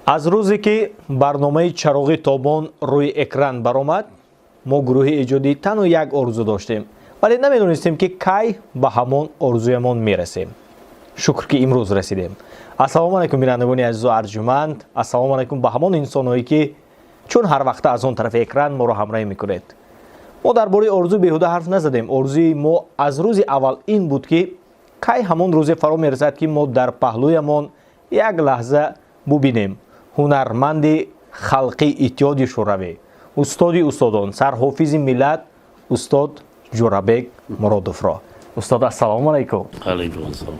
аз рӯзе ки барномаи чароғи тобон рӯи экран баромад, мо гурӯҳи эҷодӣ танҳо як орзу доштем, вале намедонистем ки кай ба ҳамон орзуямон мерасем. шукр ки имрӯз расидем. ассалому алайкум бинандагони азизу арҷуманд. ассалому алайкум ба ҳамон инсонҳое ки чун ҳар вақта аз он тарафи экран моро ҳамроҳӣ мекунед. мо дар бораи орзу беҳуда ҳарф назадем. орзуи мо аз рӯзи аввал ин буд ки кай ҳамон рӯзе фаро мерасад ки мо дар паҳлӯямон як лаҳза бубинем ҳунарманди халқи иттиҳоди шӯравӣ, устоди устодон, сарҳофизи миллат, устод Ҷурабек Муродовро. устод, ассалому алайкум. алайкум ассалом.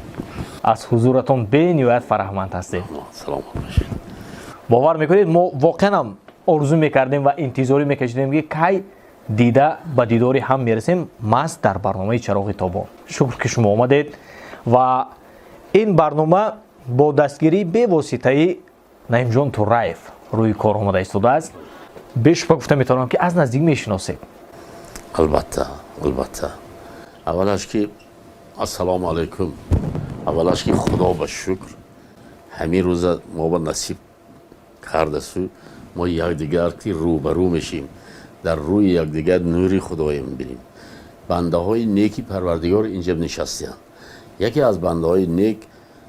аз ҳузуратон бениҳоят фараҳманд ҳастем. саломат бошед. бовар мекунед мо воқеан ҳам орзу мекардем ва интизорӣ мекашидем ки кай дида ба дидори ҳам мерасем маҳз дар барномаи чароғи тобон. шукр ки шумо омадед ва ин барнома бо дастгирии бевоситаи Наимҷон Турраев рӯи кор омада истодааст. бешубҳа гуфта метавонам ки аз наздик мешиносед. албатта. аввалаш ки ассалому алайкум. аввалаш ки худо ба шукр ҳамин рӯза мо ба насиб кардасу мо якдигар ки рӯбарӯ мешим, дар рӯи якдигар нури худоя мебинем. бандаҳои неки парвардигор инҷа нишастанд. яке аз бандаҳои нек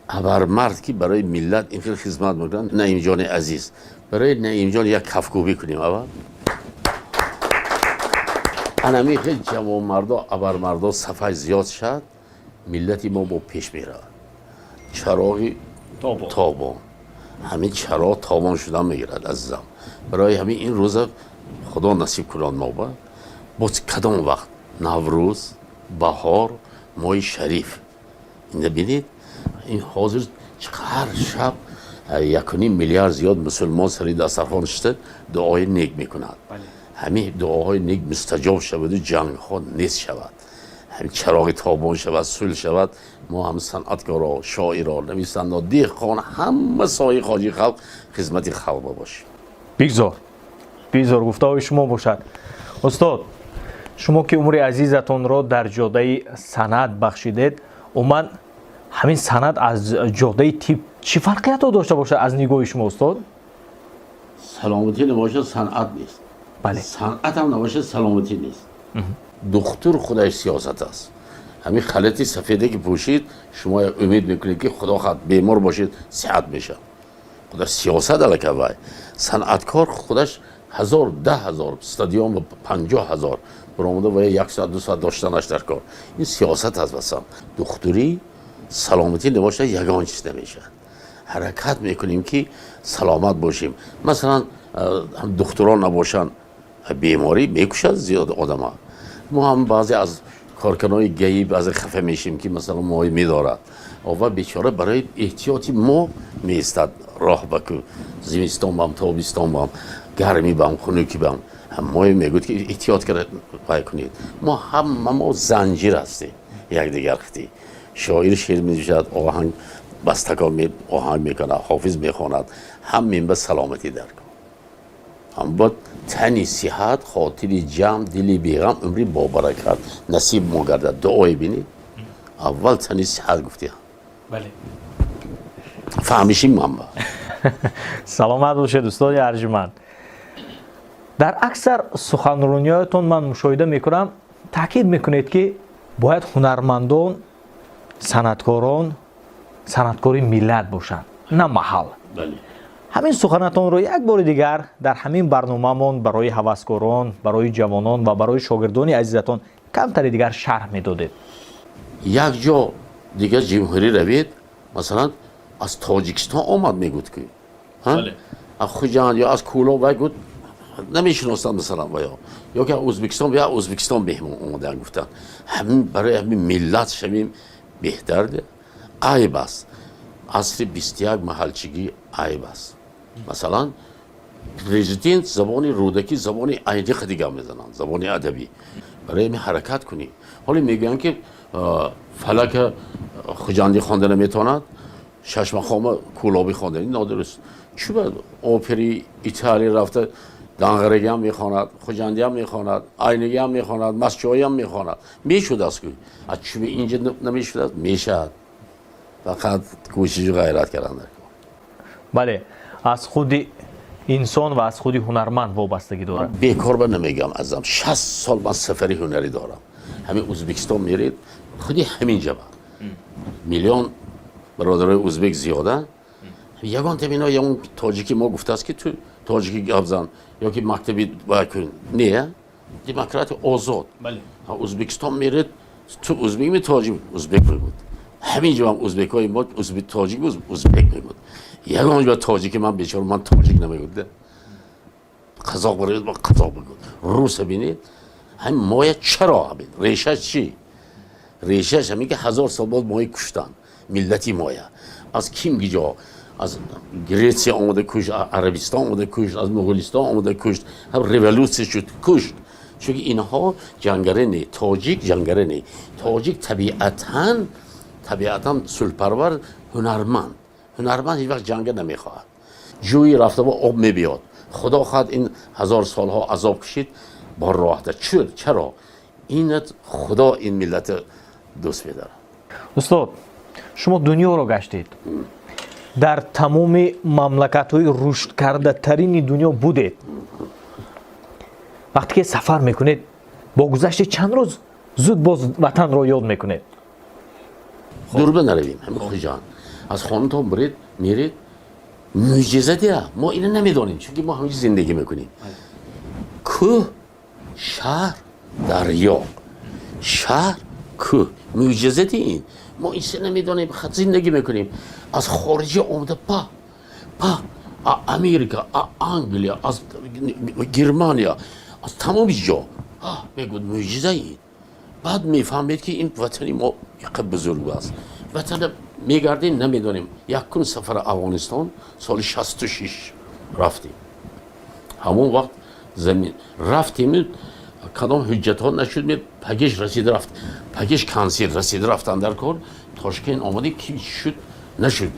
абармард ки барои миллат ин хел хизмат мекунанд, Наимҷони азиз. барои Наимҷон як кафкӯбӣ кунем. аввал анами хел ҷавонмардо абармардо сафай зиёд шад, миллати мо бо пеш меравад. чароғи тобон ҳамин чароғ тобон шуда мегирад азизам. барои ҳамин ин рӯза худо насиб кунад мо бо кадом вақт наврӯз, баҳор, моҳи шариф. ина бинед ин ҳозир чиқар шаб 1.5 миллиард зиёд мусулмон сари дастархон ништа дуои нек мекунад. ҳамин дуоҳои нек мустаҷоб шаваду ҷангҳо нест шавад. ҳамин чароғи тобон шавад, сулҳ шавад. мо ҳам санъаткоро, шоиро, нависандо, деҳқон, ҳама соҳаи хоҷи халқ хизмати халқ бошем. бигзор гуфтаҳои шумо бошад. устод, шумо ки умри азизатонро дар ҷодаи санъат бахшидед, умуман ҳамин санъат аз ҷодаи тиб чӣ фарқиято дошта бошад аз нигоҳи шумо устод? саломатӣ набошад санъат нест. санъат ҳам набошад саломатӣ нест. духтур худаш сиёсат аст. ҳамин халати сафеде ки пӯшид, шумо умед мекунед ки худо хат бемор бошед сиҳат мешавад. худаш сиёсат алака вай. санъаткор худаш 1000, 10,000 стадион ва 50,000 баромада ва 1 соат 2 соат доштанаш дар кор. ин сиёсат аст васан. духтурӣ саломатӣ набошад ягон чиз намешавад. ҳаракат мекунем ки саломат бошем. масалан духтурон набошанд, беморӣ мекушад зиёд одама. мо ҳам баъзе аз корканои гаиб аз хафа мешем ки масалан моҳӣ медорад. ова бечора барои эҳтиёти мо меистад роҳ ба ку зимистон бам, тобистон бам, гармӣ бам, хунуки бам. моҳӣ мегӯд ки эҳтиёт вай кунед. мо ҳамамо занҷир ҳастем якдигар хитӣ. шоир шеър менавишад, оҳанг бастакор оҳанг мекунад, ҳофиз мехонад. ҳамин ба саломатӣ дар кор. ҳам бод тани сиҳат, хотири ҷамъ, дили беғам, умри бобаракат насиб мо гардад. дуое бинед. аввал тани сиҳат гуфтиам. фаҳмишим манба. саломат бошед устоди арҷуманд. дар аксар суханрониҳоятон ман мушоҳида мекунам, таъкид мекунед ки бояд ҳунармандон, санъаткорон, санъаткори миллат бошанд, на маҳал. ҳамин суханатонро як бори дигар дар ҳамин барномаамон барои ҳаваскорон, барои ҷавонон ва барои шогирдони азизатон камтари дигар шарҳ медодед. як ҷо дигар ҷимҳурӣ равед, масалан аз тоҷикистон омад мегӯд ки аз хуҷанд ё аз кӯло вай гӯд намешиносанд масалан ваё ё ки ӯзбекистон бия ӯзбекистон меҳмон омадан гуфтанд. ҳамин барои ҳамин миллат шавем беҳтар. айб аст. асри 21 маҳалчигӣ айб аст. масалан президент забони рӯдакӣ, забони айниқ дига мезананд, забони адабӣ. барои ҳамин ҳаракат кунем. ҳоле мегӯянд ки фалака хуҷандӣ хонда наметавонад, шашмахома кӯлобӣ хонда. ин нодуруст. чӣ бад опери италия рафта данғараги ҳам мехонад, хуҷандӣ ҳам мехонад, айнигӣ ҳам мехонад, масҷоӣ ҳам мехонад. мешудааст ку аз чӣ инҷа намешудааст? мешавад. фақат кӯшишу ғайрат кардан. бале, аз худи инсон ва аз худи ҳунарманд вобастагӣ дорад. بیکار با نمیگم ازم 60 سال من سفری هنری دارم همین ازبکستان میرید خودی همین جبه میلیون برادرای ازبک زیاده یگان تبینا یا اون تاجیکی ما گفته است که تو تاجیکی گفزن یا که مکتبی باید نه دموکرات آزاد بله. ازبکستان میرید تو ازبک می تاجیک ازبک بود همین جا هم ازبک های ما ازبک تاجیک بود ازبک بود یگان جا تاجیک من بیچاره من تاجیک نمیگفت قزاق برید با قزاق بگو روس بینید همین مایه چرا همین ریشه چی ریشهش همین که 1000 سال بعد مایه کشتن ملتی مایه از کیم گیجا از گریسیا آمده کشت عربستان آمده کشت از مغولستان آمده کشت هم ریولوسی شد کشت چون اینها جنگره نی تاجیک جنگره نی تاجیک طبیعتاً سلپرور هنرمند هیچ وقت جنگ نمیخواهد جوی رفته با آب میبیاد خدا خواهد این 1000 سالها عذاب کشید با راحته چرا اینت خدا این ملت دوست می‌داره устод шумо дунёро гаштед дар тамоми мамлакатҳои рушдкардатарини дунё будед вақте ки сафар мекунед бо гузашти чанд рӯз зуд боз ватанро ёд мекунед دور بنرویم همین خوشان از خانتون برید میرید معجزه دیا ما اینو نمیدونیم چون که ما همینجا زندگی میکنیم کوه شهر دریا شهر کوه معجزه این ما این نمیدونیم خط زندگی میکنیم از خارجی اومده پا امریکا انگلیا از گرمانیا از تمام جا بگود معجزه این بعد میفهمید که این وطنی ما یک بزرگ است وطن میگردیم نمیدونیم یکون سفر افغانستان سال 66 رفتیم همون وقت زمین رفتیم کدام حجت ها نشد می پگش رسید رفت پگش کنسیل رسید رفتن در کار تاشکند آمدیم کی شد نشد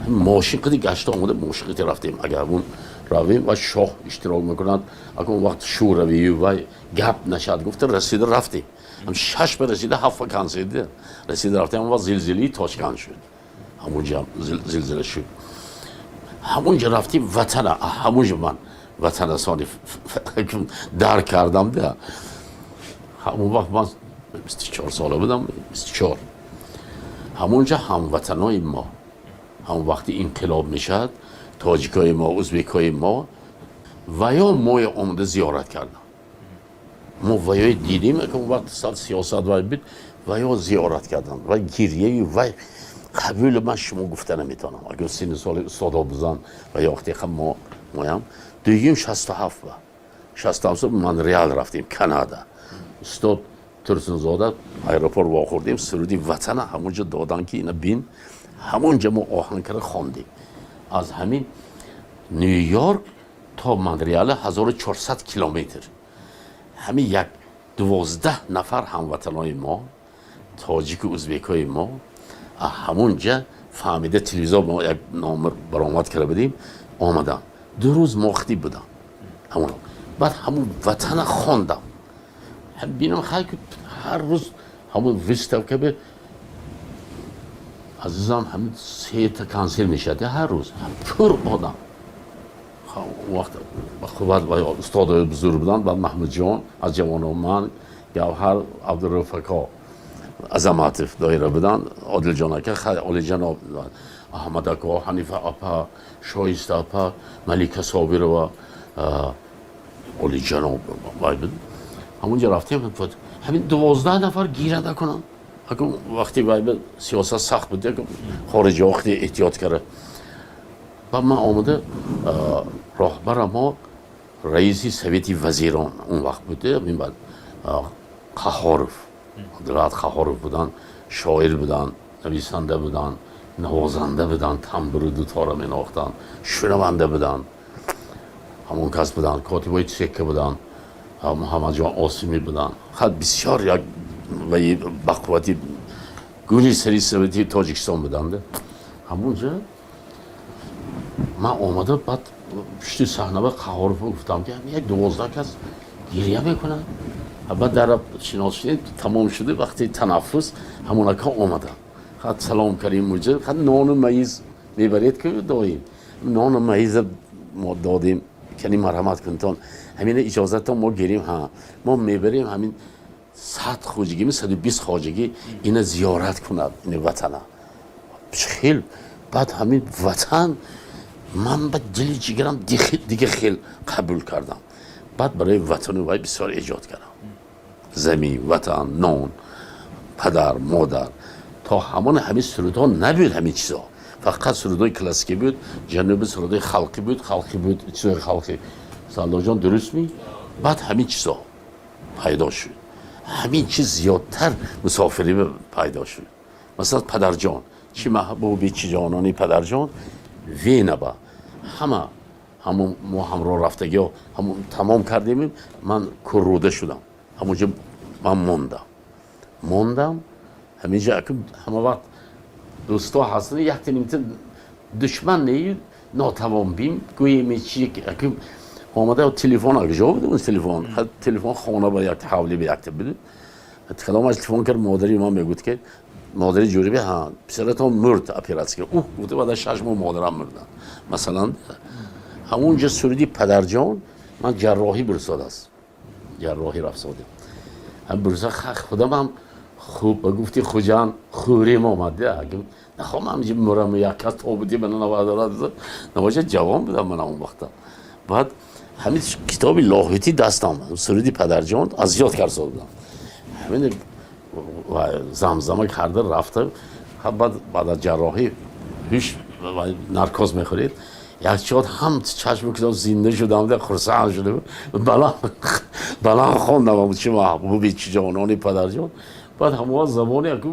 ماشین قدی گشت آمده ماشین قدی رفتیم اگر اون رویم و شاه اشتراک میکنند اگر اون وقت شوروی و گپ نشد گفت رسید رفتیم هم 6 به رسیده 7 کنسیل رسید رفتیم و زلزله تاشکند شد همونجا زلزله شد همونجا رفتیم وطن همونجا من وطن اصانی درک کردم ده همون وقت من 24 ساله بودم 24 همونجا هموطنای ما همون وقتی انقلاب میشد تاجیکای ما ازبکای ما و یا مای آمده زیارت کردم ما ویای دیدیم که اون وقت سال سیاست وای بود و یا زیارت کردم و گریه و قبول من شما گفته نمیتونم اگر سین سال استادا بزن و یا وقتی خب مایم دیگیم 67 با 67 مونترال رفتیم کانادا استاد ترسنزاده ایروپور واخوردیم سرودی وطن همونجا دادن که اینا بین همونجا ما آهنگر خواندیم از همین نیویورک تا مونترال 1400 کیلومتر همین یک 12 نفر هموطنای ما تاجیک و ازبکای ما همونجا فهمیده تلویزیون ما یک نامر برآمد کرده بودیم آمدن 2 روز مختی بودم همون بعد همون وطن خواندم هم بینم خیلی هر روز همون ویستو که به عزیزم همین 3 تا کنسل میشد هر روز پر آدم وقت بعد استاد بزرگ بودن بعد محمود جان از جوانان من گوهر عبدالرفقا عظمت دایره بودن عادل جان که خیلی عالی جناب احمد اکا حنیفه اپا شایسته اپا ملیکه صابر و عالی جناب بود همونجا رفتیم همین 12 نفر گیرنده کنن اگه وقتی باید سیاست سخت بوده خارجی وقتی احتیاط کرده و من آمده راهبر ما رئیسی سویتی وزیران اون وقت بوده این بعد قهارف عبدالعاد قهارف بودن شاعر بودن نویسنده بودن نوازنده بودن تنبور دوتارا می ناختن شنونده بودن همون کس بودن کاتبای تسکه بودن محمد جان آسیمی بودن خیلی بسیار یک و بقوتی گوری سری سویتی تاجیکستان بودن همونجا من آمده بعد پشت صحنه به قهارف گفتم که یک 12 کس گریه میکنن بعد در شناسایی تمام شده وقتی تنفس همون که آمدن خد سلام کریم موجه خد نان و میز میبرید که داییم نان و میز ما دادیم کنی مرحمت کنتون همین اجازت ما گیریم ها ما میبریم همین 100 خواجگی می 120 خواجگی اینا زیارت کند این وطن خیل بعد همین وطن من به دل جگرم دیگه خیل قبول کردم بعد برای وطن وای بسیار ایجاد کردم زمین وطن نان پدر مادر تا همین سرودها نبود همین چیزا فقط سرودهای کلاسیکی بود جنوب سرودهای خلقی بود چیزای خلقی سالار جان درست می بعد همین چیزا پیدا شد همین چیز زیادتر مسافری پیدا شد مثلا پدر جان چی محبوبی چی جانانی پدر جان وی نبا همه ما همراه رفتگی همون تمام کردیم من کروده شدم همونجا من موندم همینجا همه وقت دوستا هستن یک تنیمت دشمن نیست ناتوان بیم گوییم چی که آمده تلفن اگه بود اون تلفن خانه با یک حوالی به یک بود خدام از تلفن کرد مادری من میگفت که مادری جوری به ها پسرتون مرد اپراتسی کرد گفته بعد 6 ماه مادرم مردن مثلا همونجا سرودی پدر جان من جراحی برساد است جراحی رفت سادم هم برساد خودم هم خوب گفتی خوجان خوریم آمده اگه نخوام همینجا مرم یک کس تابوتی من نوادارات نواجه جوان بودم من اون وقتا بعد همین کتابی لاهوتی دستم سرودی پدر جان از یاد کرد بودم همین زمزمه کرده رفته بعد از جراحی هیچ نارکوز میخورید یک چاد هم چشم کتاب زنده شدم ده خرسان شده بلا خوندم چه محبوبی چه جانانی پدر جان بعد همه زبانی اگه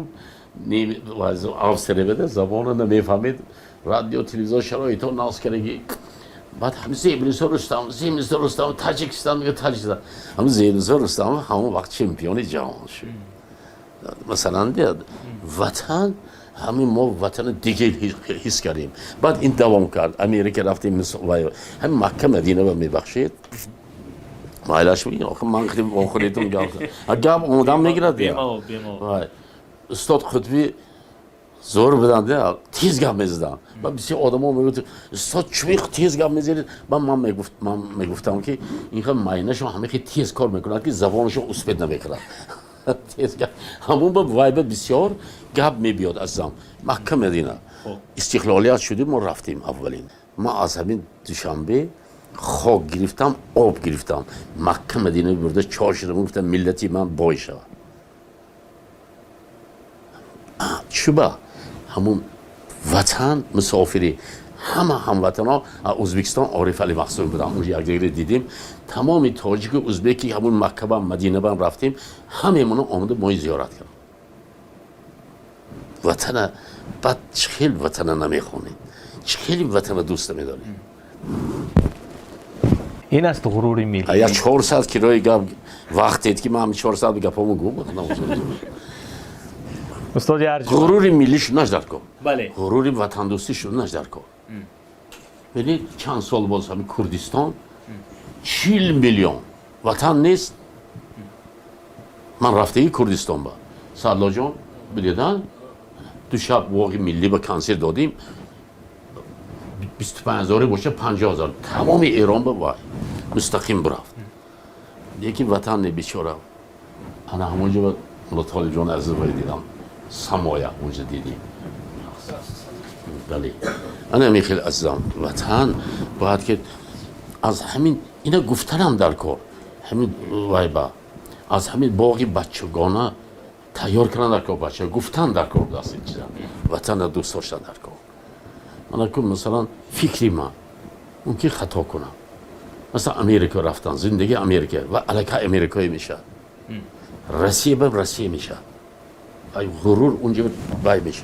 افسره بده زبان نمیفهمید رادیو تلویزیون شرایط ها ناز کردگی بعد همه زیبلیسا رستم تاجیکستان یا تاجیکستان همه زیبلیسا رستم همون وقت چمپیون جهان شد مثلا وطن همین ما وطن دیگه حس کردیم بعد این دوام کرد امریکا رفتیم هم مکه مدینه رو میبخشید مایلاش میگه آخه من خودتون گام اونم میگیرد استاد خطبی زور بدن تیز گام میزدن و بسیار آدما میگفت استاد چوی تیز گام میزنید من میگفتم که اینها ماینشون همه خیلی تیز کار میکنن که زبانشون اسپید نمیکنن تیز گام همون با وایب بسیار گاب میبیاد ازم مکه مدینه استقلالیت شدیم و رفتیم اولین ما از همین دوشنبه خاک گرفتم آب گرفتم مکه مدینه برده چهار شدم گفتم ملتی من بایشه چوبا همون وطن مسافری همه هموطن ها ازبکستان عارف علی مقصود بودم اونجا یک دیگه دیدیم تمام تاجیک و ازبکی همون مکه و مدینه با رفتیم همه منو آمده مای زیارت کردم وطن بعد چخیل وطن نمیخونید چخیلی وطن دوست میدارید این است غرور ملی یا 400 کیلوی گپ وقتی که من 400 گپامو گم استاد ارجمند غرور ملیش نجدر کن بله غرور وطن دوستیش نجدر کن ببینید چند سال باز همین کردستان 40 میلیون وطن نیست من رفتگی کردستان با سالار جان بلیدن دو شب واقعی ملی به کنسر دادیم 25,000 باشه 50,000 تمام ایران به وای مستقیم برفت یکی وطن بیچاره انا همونجا با ملطال جان عزیز باید دیدم سمایه اونجا دیدیم بله انا میخیل عزیزم وطن باید که از همین اینا گفتنم در کار همین وای با از همین باقی بچگانه تیار کردن در کار بچه گفتن در کار دست این چیزا وطن دوست داشتن در کار من که مثلا فکری من ممکن خطا کنم مثلا امریکا رفتن زندگی امریکا و علاقه امریکایی میشه روسیه به روسیه میشه ای غرور اونجا بای میشه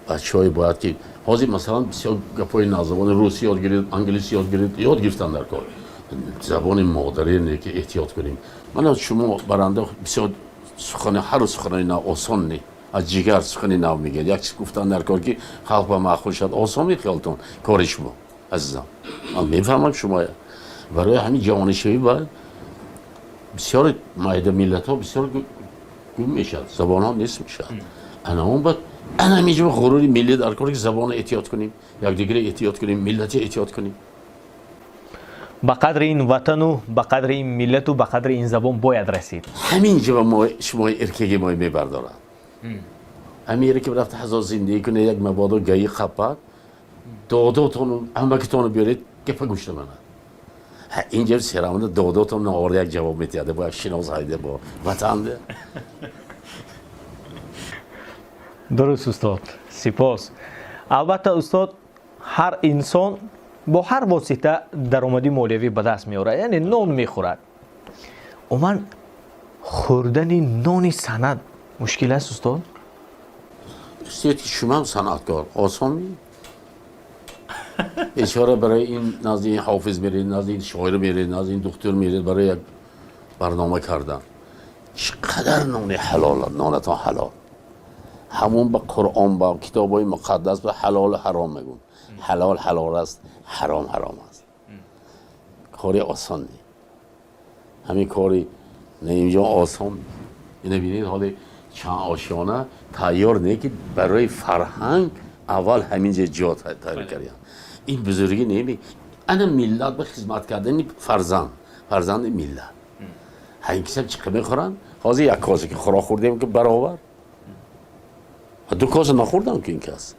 بچهای باید که حاضر مثلا بسیار گپای نازبان روسی یاد گرفت انگلیسی یاد گرفتن در کار زبان مادری نه که احتیاط کنیم من از شما برنده بسیار سخن هر سخنی نه آسان نه از جگر سخنی نو میگه یک چیز گفتن در کار که خلق با معقول شد آسان میخیالتون کار شما عزیزم من میفهمم شما برای همین جوانشوی باید بسیار مایده ملت ها بسیار گم میشد زبان ها نیست میشد انا اون باید انا میجم غروری ملی در کار که زبان احتیاط کنیم یک دیگه احتیاط کنیم ملتی احتیاط کنیم ба қадри ин ватану ба қадри ин миллату ба қадри ин забон бояд расид. همینجا به ما شما ارکگی ما میبردارن امیره که رفت هزار زندگی کنه یک مبادا گایی خپت داداتون امکتون بیارید گپ گوشت منه اینجا سرامده داداتون آورده یک جواب میتیاده با یک شناسایده با وطنده дуруст устод, сипос. албатта устод, ҳар инсон бо ҳар восита даромади молиявӣ ба даст меорад, яъне нон мехӯрад. уман хӯрдани нони санад мушкил аст устод? استیتی شما هم صنعتکار آسان می اشاره برای این نزد این حافظ میرید نزد این شاعر میرید نزد این دکتر میرید برای یک برنامه کردن چقدر نان حلال نانتان حلال همون با قرآن با کتابای مقدس به حلال حرام میگون حلال حلال است حرام حرام است کاری آسان نی همین کاری نه اینجا آسان اینه بینید حالا چند آشیانه تیار نه که برای فرهنگ اول همینجا جا تیار کردن این بزرگی نمی انا ملت به خدمت کردن فرزند ملت هر کسی چیکار میخورن حاضر یک کاسه که خوراک خوردیم که برابر دو کاسه نخوردم که این کس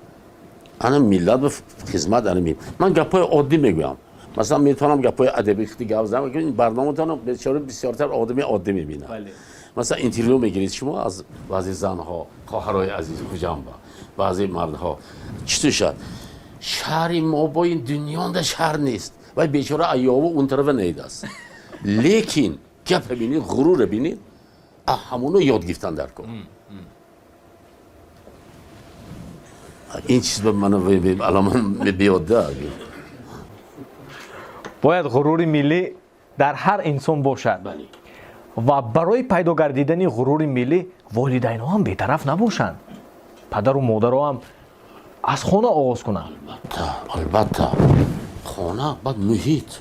انا ملت به خدمت انا من گپای عادی میگم مثلا میتونم گپای ادبی خیلی گپ بزنم که این برنامه تانو بسیارتر آدمی عادی میبینه مثلا اینترویو میگیرید شما از بعضی زنها خواهرای عزیز کجام با بعضی مردها چطور شد شهر ما با این دنیا ده شهر نیست و بیچاره ایابو اون طرف نیده است لیکن گپ ببینید غرور ببینید همونو یاد گرفتن در کن این چیز به من الان بیاد ده бояд ғурури миллӣ дар ҳар инсон бошад ва барои пайдо гардидани ғурури миллӣ волидайнҳо ҳам бетараф набошанд. падару модаро ҳам аз хона оғоз кунанд. албатта хона баъд муҳит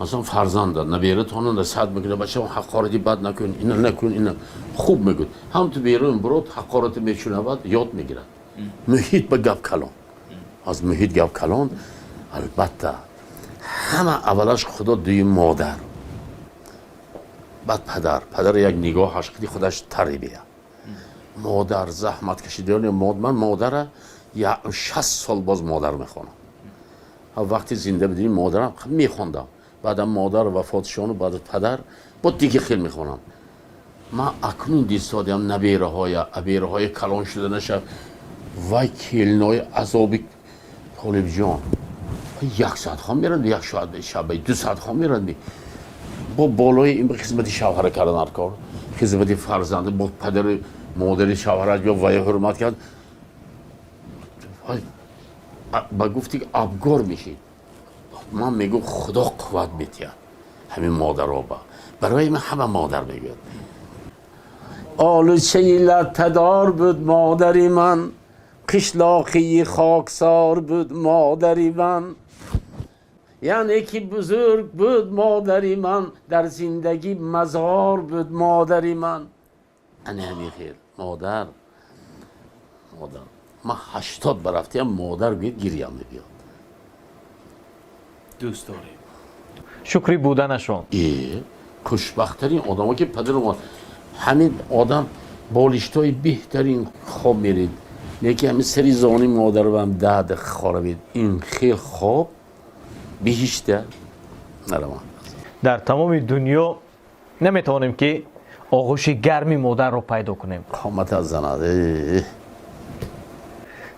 مثلا فرزند نبیرتون نصیحت میکنه بچه حقارتی بد نکن اینا نکن اینا خوب میگن هم تو بیرون برات حقارت میشونه بعد یاد میگیرن محیط به گپ کلان از محیط گپ کلان البته همه اولش خدا دوی مادر بعد پدر یک نگاهش خیلی خودش تربیه مادر زحمت کشیده من مادر یا 60 سال باز مادر میخوانم وقتی زنده بودیم مادرم میخوندم بعدم مادر وفات شون و بعد پدر با دیگه خیلی میخونم من اکنون دیستادیم نبیره های کلان شده نشه و کلنای عذابی طالب جان 1 ساعت خواهم میرن یک شب 2 ساعت خواهم میرن با بالای این به خدمت شوهر کردن هر کار خدمت فرزند با پدر مادر شوهر یا وای حرمت کرد با گفتی که ابگار میشید من میگم خدا قوت میتید همین مادر رو برای من همه مادر میگه آلوچه لطدار بود مادری من قشلاقی خاکسار بود مادری من یعنی که بزرگ بود مادری من در زندگی مزار بود مادری من انا همین خیر مادر من 80 برفتیم مادر بید گریم میبیاد دوست داریم شکری بودنشون خوشبختترین آدم که پدر ما همین آدم بالشتای بهترین خواب میرید یکی همین سری زانی مادر رو هم دهد خاره بید این خیلی خواب بهشته نروان در تمام دنیا نمیتوانیم که آغوش گرمی مادر رو پیدا کنیم قامت از زنده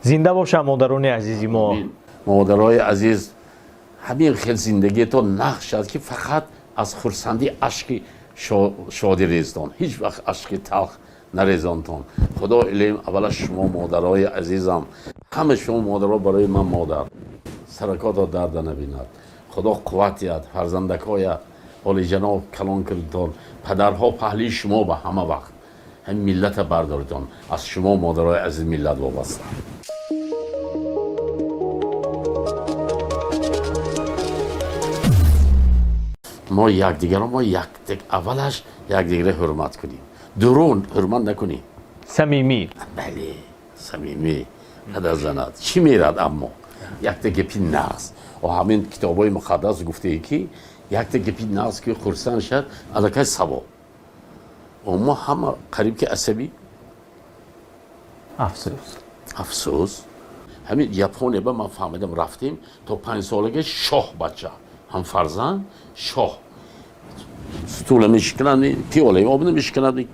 زنده باشه مادران عزیزی ما مادرای عزیز همین خیلی زندگی تو نقش که فقط از خرسندی عشق شادی ریزدان هیچ وقت عشق تلخ نریزانتان خدا علیم اولا شما مادرای عزیزم همه شما مادرها برای من مادر سرکات درد نبیند خدا قوتیت فرزندکای عالی جناب کلان کردتان پدرها پهلی شما به همه وقت هم ملت بردارتان از شما مادرای عزیز ملت وابسته ما اولش یکدیگر حرمت کنیم درون حرمت نکنیم صمیمی بله صمیمی پدر زند چی میرد اما یک تا گپی نقص و همین کتابای مقدس گفته که یک تا گپی نقص که خورسان شد علاقه ثواب و ما همه قریب که عصبی افسوس همین ژاپن با ما فهمیدم رفتیم تا 5 سالگی شاه بچه هم فرزند شاه ستول میشکنن پیاله آب نمیشکنن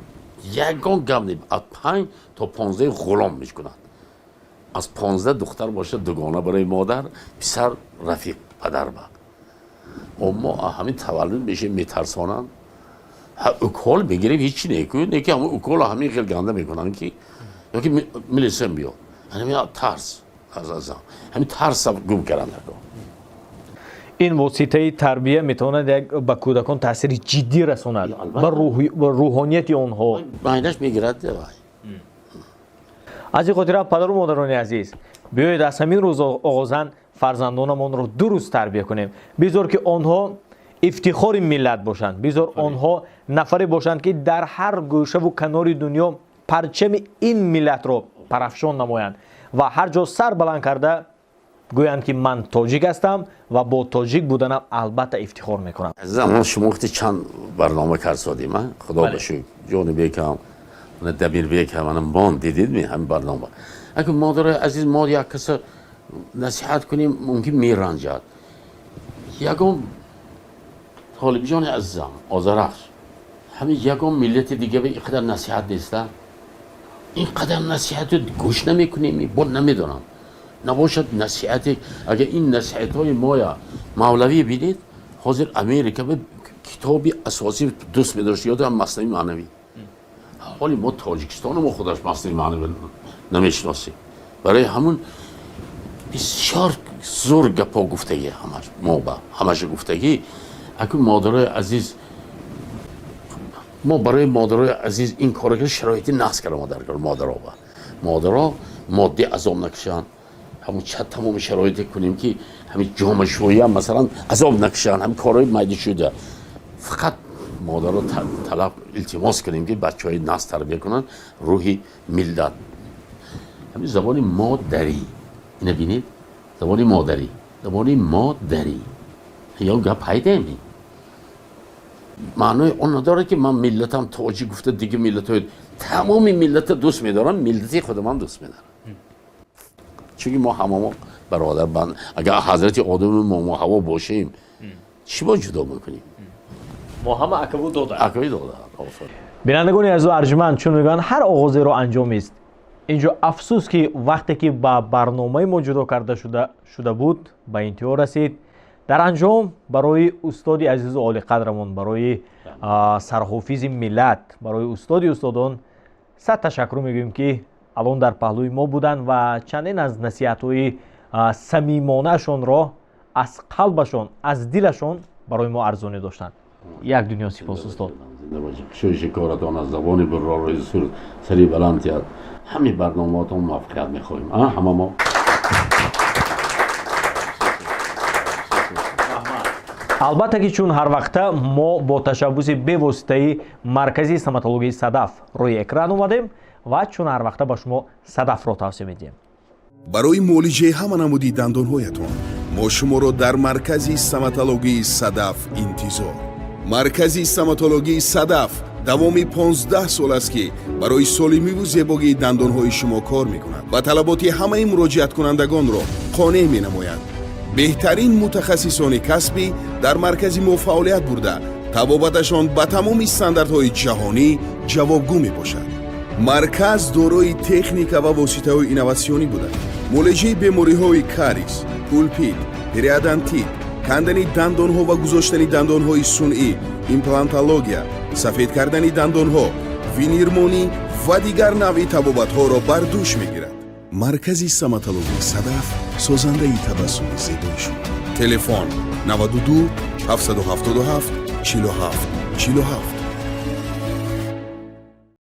یگان گم نیم از 5 تا 15 غلام میشکنن از 15 دختر باشه دوگانه برای مادر پسر رفیق پدر با اما همین تولد میشه میترسانن اکول بگیریم هیچی نکنن نه که همون اکول همین خیلی گنده میکنن که یا که میلیسن بیاد همین ترس از همین ترس گم کردن این واسطه تربیه میتونه به کودکان تاثیر جدی رساند بر روحانیت آنها معنیش میگیرد از این خاطر پدر و مادران عزیز بیایید از همین روز آغازن فرزندانمان رو درست تربیه کنیم بذار که آنها افتخار ملت باشند بذار آنها نفری باشند که در هر گوشه و کنار دنیا پرچم این ملت رو پرافشان نمایند و هر جا سر بلند کرده گویند که من تاجیک هستم و با تاجیک بودنم البته افتخار میکنم. زمان شما وقتی چند برنامه کار سادیم خدا بشکر جان بیکم من دبیر بیکم منم بان دیدید می همین برنامه اگه مادر عزیز ما یک کس نصیحت کنیم ممکن میرنجد یکم طالب جان عزیزم آذرخش همین یکم ملت دیگه به اینقدر نصیحت نیسته اینقدر نصیحت رو گوش نمیکنیم با نمیدونم نباشد نصیحت اگر این نصیحت های ما مولوی بینید حاضر امریکا به کتابی اساسی دوست می‌داشت یادم مصنوی معنوی حالی ما تاجیکستان ما خودش مصنوی معنوی نمیشناسیم برای همون بسیار زور گپا گفتگی همش ما با همش گفتگی اگه مادرای عزیز ما برای مادرای عزیز این کار که شرایطی نقص کرده مادرها مادی عذاب نکشن همون چت تمام شرایط کنیم که همین جامعه شویی هم مثلا عذاب نکشن همین کارهای مایدی شده فقط مادر رو طلب التماس کنیم که بچه های نسل تربیه کنن روحی ملت همین زبان مادری اینه بینید زبان مادری یا گپ پیدا می معنای اون نداره که من ملتم تاجی گفته دیگه ملت های تمام ملت دوست میدارم ملتی خودم هم دوست میدارم چون ما همه برادر بند اگر حضرت آدم ما هوا باشیم چی با جدا میکنیم ما همه اکبو داده بینندگان از ارجمند چون میگن هر آغازی رو انجام است اینجا افسوس که وقتی که با برنامه ما جدا کرده شده بود به انتها رسید در انجام برای استاد عزیز و عالی قدرمون برای سرحافظ ملت برای استادان صد تشکر میگویم که الان در پهلوی ما بودن و چندین از نصیحت‌های صمیمانه شون را از قلبشون از دلشون برای ما ارزانی داشتند یک دنیا سپاس استاد شوی شکارتان از زبان برای سر سری بلند کرد همین برنامه‌تون موفقیت می‌خوایم همه ما البته که چون هر وقت ما با تشبوس به واسطه مرکزی استоматологии صدف روی اکران اومدیم و چون هر وقت با شما صدف را توصیه میدیم برای معالجه همه نمودی دندانهایتان ما شما را در مرکزی استоматологии صدف انتظار مرکزی استоматологии صدف دوامی 15 سال است که برای سالمی و زیبایی دندانهای شما کار میکند و طلبات همه مراجعت کنندگان را قانع می نماید. بهترین متخصصان کسبی در مرکز ما فعالیت برده طبابتشان به تمام استانداردهای جهانی جوابگو می باشد. مرکز دارای تکنیک و واسطه های اینواسیونی بوده. معالجه بیماری های کاریس، پولپیت، پریادنتیت، کندنی دندان ها و گذاشتن دندان های صنعی، ایمپلانتولوژی، سفید کردن دندان ها، وینیرمونی و دیگر نوع طبابت ها را بر دوش می گیرد. مرکزی استоматологии صدف سازنده ای تبسم زیبای شما. تلفن 92 777 47 47